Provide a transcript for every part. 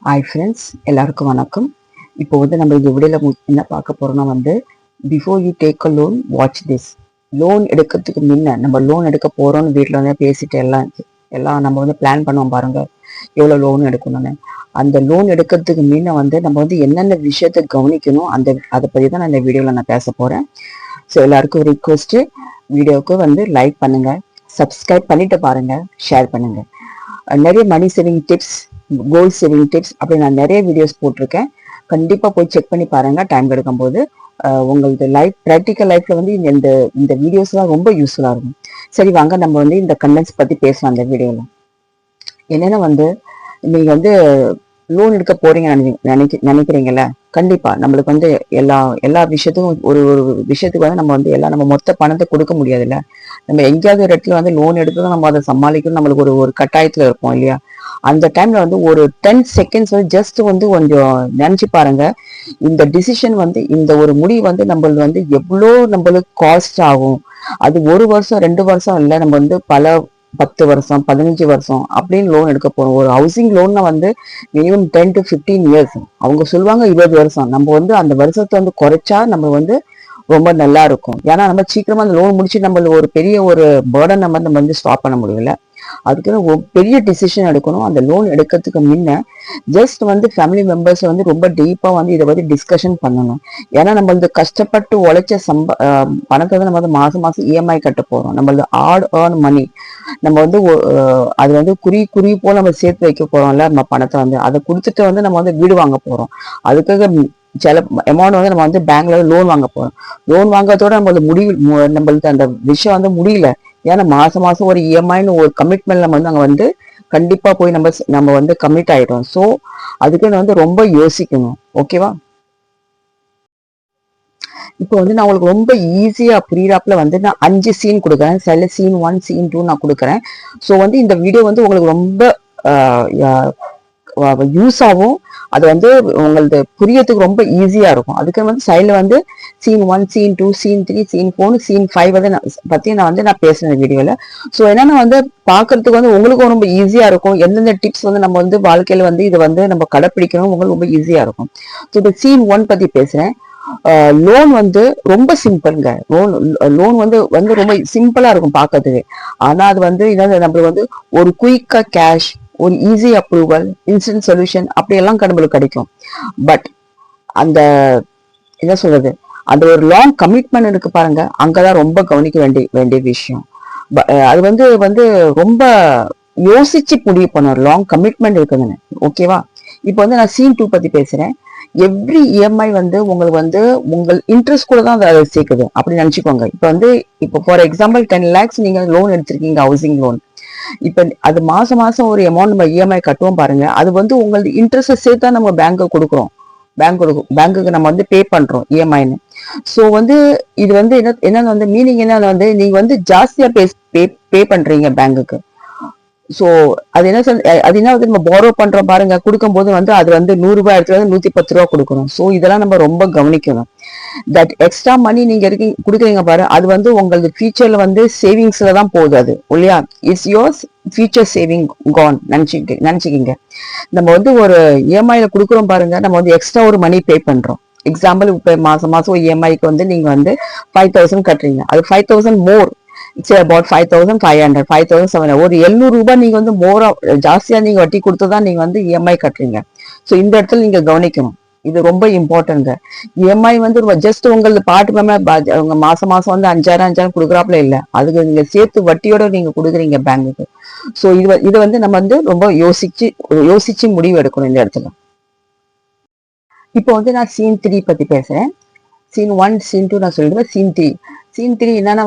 Hi friends, எல்லாருக்கும் வணக்கம். இப்போ நம்ம இந்த வீடியோவில் என்ன பார்க்க போறோம்னா before you take a loan watch this. Loan எடுக்கிறதுக்கு முன்ன நம்ம லோன் எடுக்க போறோம்னு வீட்டில் பேசிட்டு எல்லாம் நம்ம பிளான் பண்ணுவோம் பாருங்க, எவ்வளோ லோன் எடுக்கணும்னு. அந்த லோன் எடுக்கிறதுக்கு முன்ன நம்ம என்னென்ன விஷயத்தை கவனிக்கணும் அதை பற்றி தான் நான் இந்த வீடியோவில் நான் பேச போகிறேன். ஸோ எல்லாருக்கும் ஒரு ரிக்வெஸ்ட்டு, வீடியோவுக்கு லைக் பண்ணுங்க, சப்ஸ்கிரைப் பண்ணிட்டு பாருங்க, ஷேர் பண்ணுங்க. நிறைய மணி சேவிங் டிப்ஸ், கோல் சேவிங் டிப்ஸ் அப்படி நான் நிறைய வீடியோஸ் போட்டிருக்கேன். கண்டிப்பா போய் செக் பண்ணி பாருங்க டைம் கிடைக்கும் போது. உங்களுக்கு ப்ராக்டிக்கல் லைஃப்ல இந்த இந்த வீடியோஸ் எல்லாம் ரொம்ப யூஸ்ஃபுல்லா இருக்கும். சரி வாங்க நம்ம இந்த கண்டென்ட்ஸ் பத்தி பேசலாம். அந்த வீடியோல என்னன்னா நீங்க லோன் எடுக்க போறீங்க நினைக்கிறீங்கல்ல, கண்டிப்பா நம்மளுக்கு எல்லா விஷயத்துக்கும் ஒரு ஒரு விஷயத்துக்கு நம்ம மொத்த பணத்தை கொடுக்க முடியாதுல்ல. நம்ம எங்கேயாவது ஒரு இடத்துல லோன் எடுத்து நம்ம அதை சமாளிக்கணும், நம்மளுக்கு ஒரு ஒரு கட்டாயத்துல இருப்போம் இல்லையா. அந்த டைம்ல ஒரு 10 செகண்ட்ஸ் ஜஸ்ட் கொஞ்சம் நினைச்சு பாருங்க. இந்த டிசிஷன் இந்த ஒரு முடிவு நம்மளுக்கு எவ்வளவு காஸ்ட் ஆகும். அது ஒரு வருஷம் 2 வருஷம் இல்ல, நம்ம பல 10 வருஷம் 15 வருஷம் அப்படின்னு லோன் எடுக்க போறோம். ஒரு ஹவுசிங் லோன்னா மினிமம் 10 to 15 இயர்ஸ். அவங்க சொல்லுவாங்க 20 வருஷம். நம்ம அந்த வருஷத்தை குறைச்சா நம்ம ரொம்ப நல்லா இருக்கும். ஏன்னா நம்ம சீக்கிரமா அந்த லோன் முடிச்சு நம்ம ஒரு பெரிய ஒரு பேர்டன் நம்ம ஸ்டாப் பண்ண முடியல. அதுக்கு பெரிய டிசிஷன் எடுக்கணும். அந்த லோன் எடுக்கிறதுக்கு முன்ன ஜஸ்ட் ஃபேமிலி மெம்பர்ஸ் ரொம்ப டீப்பா இதை பத்தி டிஸ்கஷன் பண்ணணும். ஏன்னா நம்ம கஷ்டப்பட்டு உழைச்ச பணத்தை நம்ம மாசம் மாசம் இஎம்ஐ கட்ட போறோம். நம்ம ஹார்ட் ஏர்ன் மணி நம்ம அது குறி போல நம்ம சேர்த்து வைக்க போறோம்ல. நம்ம பணத்தை அதை கொடுத்துட்டு நம்ம வீடு வாங்க போறோம். அதுக்காக சில அமௌண்ட் நம்ம பேங்க்ல லோன் வாங்க போறோம். லோன் வாங்கறதோட நம்மளுக்கு அந்த விஷயம் முடியல. ஏன்னா மாசம் மாசம் ஒரு இஎம்ஐன்னு ஒரு கமிட்மெண்ட் நம்ம அங்க கண்டிப்பா போய் நம்ம கமிட் ஆயிடும். ஸோ அதுக்கு ரொம்ப யோசிக்கணும். ஓகேவா? இப்போ நான் உங்களுக்கு ரொம்ப ஈஸியா புரியாப்புல நான் 5 சீன் கொடுக்குறேன். சில சீன் 1 சீன் 2 நான் கொடுக்குறேன். ஸோ இந்த வீடியோ உங்களுக்கு ரொம்ப யூஸ் ஆகும். அது உங்களுக்கு புரியறதுக்கு ரொம்ப ஈஸியா இருக்கும். அதுக்கு சைட்ல scene 1 scene 2 scene 3 scene 4 scene 5 பத்தி நான் பேசுறேன் வீடியோல. ஸோ என்னன்னா பாக்குறதுக்கு உங்களுக்கு ரொம்ப ஈஸியா இருக்கும். எந்தெந்த டிப்ஸ் நம்ம வாழ்க்கையில இதை நம்ம கடைப்பிடிக்கணும், உங்களுக்கு ரொம்ப ஈஸியா இருக்கும். ஸோ இந்த சீன் 1 பத்தி பேசுறேன். லோன் ரொம்ப சிம்பிள்ங்க. லோன் ரொம்ப சிம்பிளா இருக்கும் பாக்கிறதுக்கு. ஆனா அது நம்மளுக்கு ஒரு குயிக்கா கேஷ், ஒரு ஈஸி அப்ரூவல், இன்ஸ்டன்ட் சொல்யூஷன் அப்படி எல்லாம் நம்மளுக்கு கிடைக்கும். பட் அந்த என்ன சொல்றது, அந்த ஒரு லாங் கமிட்மெண்ட் இருக்கு பாருங்க, அங்கதான் ரொம்ப கவனிக்க வேண்டிய விஷயம். அது ரொம்ப யோசிச்சு முடிவு பண்ண லாங் கமிட்மெண்ட் இருக்குதுன்னு. ஓகேவா? இப்போ நான் சீன் 2 பத்தி பேசுறேன். எவ்ரி இஎம்ஐ உங்களுக்கு உங்கள் இன்ட்ரெஸ்ட் கூட தான் அதை சேர்க்குது அப்படி நினைச்சுக்கோங்க. இப்போ ஃபார் எக்ஸாம்பிள் 10 lakhs நீங்க லோன் எடுத்திருக்கீங்க, ஹவுசிங் லோன். இப்ப அது மாசம் மாசம் ஒரு அமௌண்ட் நம்ம இஎம்ஐ கட்டுவோம் பாருங்க. அது உங்களுக்கு இன்ட்ரெஸ்ட் சேர்த்தா நம்ம பேங்க்கு கொடுக்குறோம். பேங்க்குக்கு நம்ம பே பண்றோம் இஎம்ஐன்னு. ஸோ இது என்னன்னு மீனிங் என்னன்னு நீங்க ஜாஸ்தியா பே பண்றீங்க பேங்க்குக்கு. சோ அது என்ன நம்ம பாரோ பண்றோம் பாருங்க. கொடுக்கும் போது அது 100 ரூபாய் இடத்துல 110 ரூபாய் கொடுக்கணும். சோ இதெல்லாம் நம்ம ரொம்ப கவனிக்கணும். தட் எக்ஸ்ட்ரா மணி நீங்க கொடுக்குறீங்க பாரு, அது உங்களுக்கு ஃபியூச்சர்ல சேவிங்ஸ்ல தான் போகுது. அது இல்லையா? இட்ஸ் யோர்ஸ் ஃபியூச்சர் சேவிங் கான் நினைச்சுக்கிங்க. நம்ம ஒரு இஎம்ஐல கொடுக்குறோம் பாருங்க, நம்ம எக்ஸ்ட்ரா ஒரு மணி பே பண்றோம். எக்ஸாம்பிள் இப்ப மாசம் மாசம் இஎம்ஐக்கு நீங்க 5,000 கட்டுறீங்க. அது 5,000 மோர். It's about 5,500 5,700. ஒரு 700 ரூபாய் நீங்க மோரா ஜாஸ்தியா நீங்க வட்டி கொடுத்துதான் நீங்க இஎம்ஐ கட்டுறீங்க. சோ இந்த இடத்துல நீங்க கவனிக்கணும். இது ரொம்ப இம்பார்ட்டன்ட். இஎம்ஐ ஜஸ்ட் உங்களுக்கு பாட்டு உங்க மாசம் மாசம் 5,000 கொடுக்குறாப்புல இல்ல. அதுக்கு நீங்க சேர்த்து வட்டியோட நீங்க கொடுக்குறீங்க பேங்குக்கு. சோ இது நம்ம ரொம்ப யோசிச்சு முடிவு எடுக்கணும் இந்த இடத்துல. இப்போ நான் சீன் 3 பத்தி பேசுறேன். சீன் 1 சீன் 2 நான் சொல்லிடுவேன். சீன் 3 என்னன்னா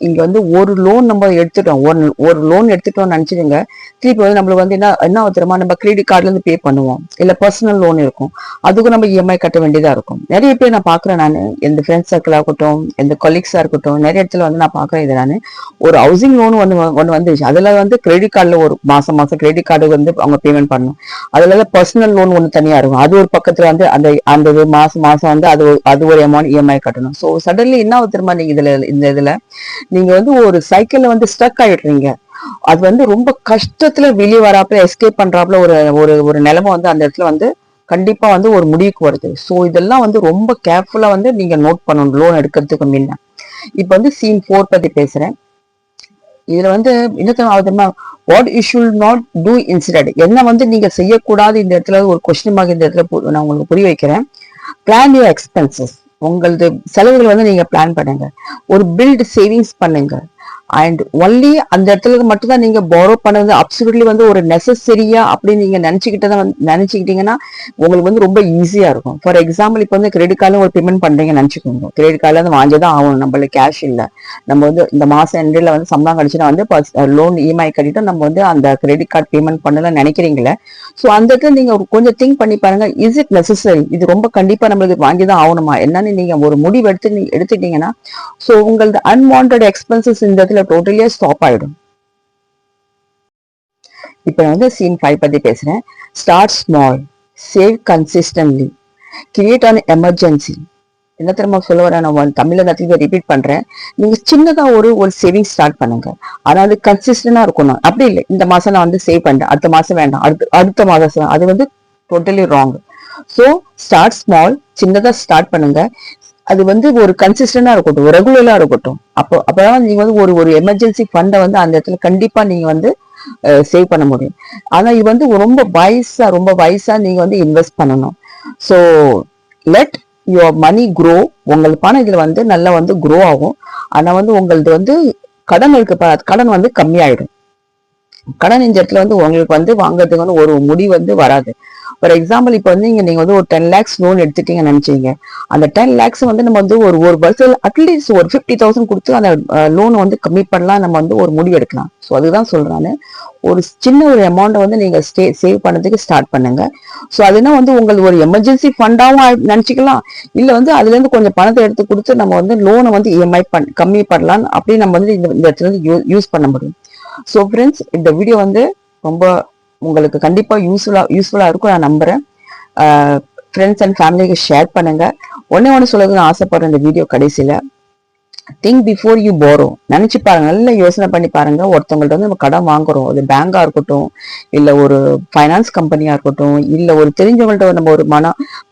இங்க ஒரு லோன் நம்ம எடுத்துட்டோம். ஒரு லோன் எடுத்துட்டோம்னு நினைச்சிடுங்க. திருப்பி நம்மளுக்கு என்ன தெரியுமா, நம்ம கிரெடிட் கார்டுல இருந்து பே பண்ணுவோம், இல்ல பர்சனல் லோன் இருக்கும், அதுக்கும் நம்ம இஎம்ஐ கட்ட வேண்டியதா இருக்கும். நிறைய பேர் நான் பாக்குறேன். நான் எந்த ஃப்ரெண்ட்ஸ் சர்க்கிள் ஆகட்டும், எந்த கொலீக்ஸா இருக்கட்டும், நிறைய இடத்துல நான் பாக்குறேன். இது நான் ஒரு ஹவுசிங் லோன் ஒண்ணு வந்துச்சு. அதுல கிரெடிட் கார்டுல ஒரு மாசம் மாசம் கிரெடிட் கார்டு அவங்க பேமெண்ட் பண்ணணும். அதுல பர்சனல் லோன் ஒண்ணு தனியா இருக்கும். அது ஒரு பக்கத்துல அந்த அந்த மாசம் மாசம் அது ஒரு அமௌண்ட் இஎம்ஐ கட்டணும். சோ சடன்லி என்ன தெரியுமா, நீங்க இந்த இதுல நீங்க ஒரு சைக்கிள்ல ஸ்டக் ஆயிடுறீங்க. அது வந்து ரொம்ப கஷ்டத்துல வெளியே வராப்புல எஸ்கேப் பண்றாப்புல ஒரு ஒரு ஒரு நிலைமை வந்து அந்த இடத்துல வந்து கண்டிப்பா வந்து ஒரு முடிவுக்கு வருது. ஸோ இதெல்லாம் வந்து ரொம்ப கேர்ஃபுல்லா வந்து நீங்க நோட் பண்ணணும் லோன் எடுக்கிறதுக்கு முன்ன. இப்ப வந்து சீன் 4 பத்தி பேசுறேன். இதுல வந்து என்ன ஆகுதுன்னா, what you should not do incident, என்ன வந்து நீங்க செய்யக்கூடாது இந்த இடத்துல ஒரு கொஸ்டின் மார்க் இந்த இடத்துல நான் உங்களுக்கு புரிய வைக்கிறேன். பிளான் யூர் எக்ஸ்பென்சஸ், உங்களது செலவுகள் வந்து நீங்க பிளான் பண்ணுங்க. ஒரு பில்ட் சேவிங்ஸ் பண்ணுங்க. அண்ட் ஒன்லி அந்த இடத்துல மட்டும் தான் நீங்க பாரோ பண்ணது அப்சல்யூட்லி வந்து ஒரு நெசசரியா அப்படின்னு நீங்க நினைச்சுக்கிட்டீங்கன்னா உங்களுக்கு வந்து ரொம்ப ஈஸியா இருக்கும். ஃபார் எக்ஸாம்பிள் இப்போ வந்து கிரெடிட் கார்டில் ஒரு பேமெண்ட் பண்றீங்கன்னு நினைச்சுக்கோங்க. கிரெடிட் கார்டில் வந்து வாங்கிதான் ஆகணும், நம்மளுக்கு கேஷ் இல்லை. நம்ம வந்து இந்த மாசம் எண்டில் வந்து சம்பளம் கழிச்சுன்னா வந்து லோன் இஎம்ஐ கட்டிட்டு நம்ம வந்து அந்த கிரெடிட் கார்டு பேமெண்ட் பண்ணல நினைக்கிறீங்களே. ஸோ அந்த இடத்துல நீங்க கொஞ்சம் திங்க் பண்ணி பாருங்க, இஸ் இட் நெசசரி, இது ரொம்ப கண்டிப்பா நம்மளுக்கு வாங்கிதான் ஆகணுமா என்னன்னு நீங்க ஒரு முடிவு எடுத்துட்டீங்கன்னா ஸோ உங்களது அன்வான்ட் எக்ஸ்பென்சஸ் இந்த இடத்துல டோட்டலியா ஸ்டாப் ஆயிடும். இப்ப நான் வந்து சீன் 5 பத்தி பேசுறேன். Start small, save consistently, create on emergency. என்ன தெரியுமா சொல்ல வரேன், நான் தமிழ்ல நிறைய ரிப்பீட் பண்றேன். நீங்க சின்னதா ஒரு சேவிங் ஸ்டார்ட் பண்ணுங்க. ஆனா அது கன்சிஸ்டன்டா இருக்கணும். அப்படி இல்லை இந்த மாசம் நான் வந்து சேவ் பண்றேன், அடுத்த மாசம் வேண்டாம், அடுத்த மாதம், அது வந்து totally wrong. So start small, சின்னதா ஸ்டார்ட் பண்ணுங்க. அது வந்து ஒரு கன்சிஸ்டன்டா இருக்கட்டும், ரெகுலரா இருக்கட்டும். அப்பதான் நீங்க வந்து ஒரு எமர்ஜென்சி ஃபண்டை வந்து அந்த இடத்துல கண்டிப்பா நீங்க வந்து சேவ் பண்ண முடியும். ஆனா இது வந்து ரொம்ப வயசா நீங்க வந்து இன்வெஸ்ட் பண்ணணும். So let your money grow. உங்களுக்கு பணம் இதுல வந்து நல்லா வந்து க்ரோ ஆகும். ஆனா வந்து உங்களது வந்து கடன் இருக்கு, கடன் வந்து கம்மியாயிடும். கடன் இந்த இடத்துல வந்து உங்களுக்கு வந்து வாங்குறதுக்கு வந்து ஒரு முடிவு வந்து வராது. ஃபார் எக்ஸாம்பிள் இப்போ வந்து நீங்க வந்து ஒரு 10 lakhs லோன் எடுத்துட்டீங்கன்னு நினைச்சீங்க. அந்த 10 lakhs வந்து நம்ம வந்து ஒரு வருஷம் அட்லீஸ்ட் ஒரு 50,000 கொடுத்து அந்த லோன் வந்து கம்மி பண்ணலாம், நம்ம வந்து ஒரு முடிவு எடுக்கலாம். ஸோ அதுதான் சொல்றாரு. ஒரு சின்ன ஒரு அமௌண்ட்டை வந்து நீங்க சேவ் பண்ணதுக்கு ஸ்டார்ட் பண்ணுங்க. ஸோ அதுனா வந்து உங்களுக்கு ஒரு எமர்ஜென்சி ஃபண்டாவும் நினைச்சுக்கலாம். இல்ல வந்து அதுல இருந்து கொஞ்சம் பணத்தை எடுத்து கொடுத்து நம்ம வந்து லோனை வந்து இஎம்ஐ கம்மி பண்ணலாம், அப்படி நம்ம வந்து இந்த இடத்துல இருந்து யூஸ் பண்ண முடியும். ஸோ ஃப்ரெண்ட்ஸ், இந்த வீடியோ வந்து ரொம்ப உங்களுக்கு கண்டிப்பா யூஸ்ஃபுல்லா இருக்கும் நான் நம்புறேன். ஃப்ரெண்ட்ஸ் அண்ட் ஃபேமிலிக்கு ஷேர் பண்ணுங்க. ஒண்ணு சொல்லுறதுன்னு ஆசைப்படுறேன் இந்த வீடியோ கடைசியில. திங்க் பிஃபோர் யூ போரோ. நினைச்சு பாருங்க, நல்ல யோசனை பண்ணி பாருங்க. ஒருத்தவங்கள்ட்ட வந்து நம்ம கடன் வாங்குறோம், அது பேங்கா இருக்கட்டும், இல்ல ஒரு ஃபைனான்ஸ் கம்பெனியா இருக்கட்டும், இல்ல ஒரு தெரிஞ்சவங்கள்ட்ட நம்ம ஒரு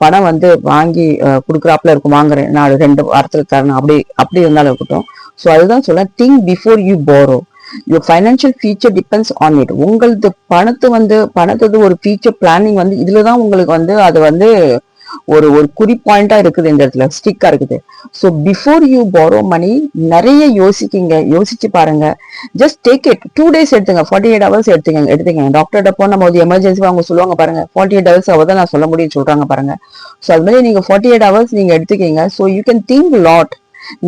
பணம் வந்து வாங்கி கொடுக்குறாப்புல இருக்கும், வாங்குறேன் நான் 2 வாரத்துல தரணும், அப்படி இருந்தாலும் இருக்கட்டும். ஸோ அதுதான் சொல்ல, think before you borrow. Your financial future depends on it. உங்களது பணத்தது ஒரு ஃபியூச்சர் பிளானிங் வந்து இதுலதான் உங்களுக்கு வந்து அது வந்து ஒரு குறி பாயிண்டா இருக்குது, இந்த இடத்துல ஸ்டிக்கா இருக்குது. So before you borrow money நிறைய யோசிச்சு பாருங்க. ஜஸ்ட் டேக் இட் 2 days எடுத்துங்க, 48 hours எடுத்துங்க. டாக்டர்கிட்ட போ நம்ம ஒரு எமர்ஜென்சி அவங்க சொல்லுவாங்க பாருங்க, 48 hours அவதான் நான் சொல்ல முடியும் சொல்றாங்க பாருங்க. ஸோ அது மாதிரி நீங்க 48 hours நீங்க எடுத்துக்கீங்க. So you can think lot.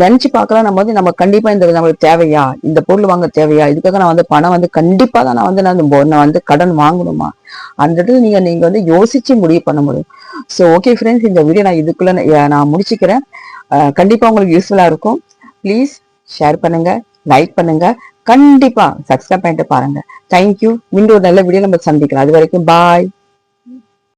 நினைச்சு பார்க்கலாம், நம்ம கண்டிப்பா இந்த நம்மளுக்கு தேவையா, இந்த பொருள் வாங்க தேவையா, இதுக்காக நான் வந்து பணம் வந்து கண்டிப்பா தான் நான் வந்து கடன் வாங்கணுமா, அந்த இடத்துல நீங்க வந்து யோசிச்சு முடிவு பண்ண முடியும். ஸோ ஓகே ஃப்ரெண்ட்ஸ், இந்த வீடியோ நான் இதுக்குள்ள நான் முடிச்சுக்கிறேன். கண்டிப்பா உங்களுக்கு யூஸ்ஃபுல்லா இருக்கும். ப்ளீஸ் ஷேர் பண்ணுங்க, லைக் பண்ணுங்க, கண்டிப்பா சப்ஸ்கிரைப் பண்ணிட்டு பாருங்க. தேங்க்யூ. மீண்டும் ஒரு நல்ல வீடியோ நம்ம சந்திக்கலாம். அது வரைக்கும் பாய்.